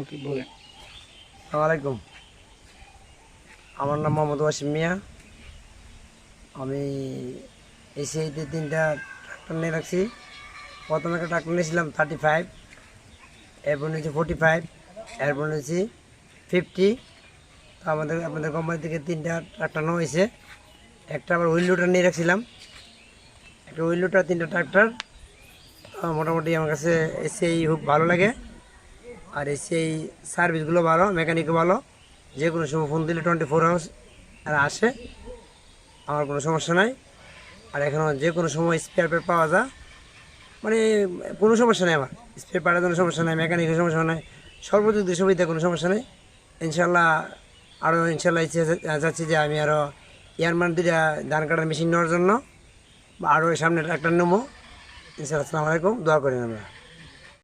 ওকে বলেন। আসসালামু আলাইকুম। আমার নাম মোহাম্মদ ওয়াসিম মিয়া। আমি এসিআইতে 3টা ট্রাক্টর নিয়ে রাখছি। প্রথমে একটা ট্রাক্টর নিয়েছিলাম 35, এরপর নিয়েছি 45, এরপর নিয়েছি 50। তো আপনাদের কোম্পানি থেকে 3টা ট্রাক্টর নেওয়া হয়েছে। একটা আবার হুইল লোডার নিয়ে রাখছিলাম, একটা হুইল লোডার, 3টা ট্রাক্টর। মোটামুটি আমার কাছে এসিআই খুব ভালো লাগে। আর এসিআই সার্ভিসগুলো ভালো, মেকানিকও ভালো। যে কোনো সময় ফোন দিলে 24 আওয়ার্স আর আসে, আমার কোনো সমস্যা নাই। আর এখানে যে কোনো সময় স্পেয়ার পার্ট পাওয়া যায়, মানে কোনো সমস্যা নেই। আমার স্পেয়ার পার্টের কোনো সমস্যা নেই, মেকানিকের সমস্যা নেই, সর্বদিক দিয়ে সুবিধা, কোনো সমস্যা নেই। ইনশাল্লাহ আরও ইনশাল্লাহ ইচ্ছে যাচ্ছি যে আমি আরও ইয়ারমান 2টা ধান কাটার মেশিন নেওয়ার জন্য, বা আরও সামনে ট্রাক্টর নেবো ইনশাল্লাহ। আসসালামু আলাইকুম, দোয়া করেন আমরা।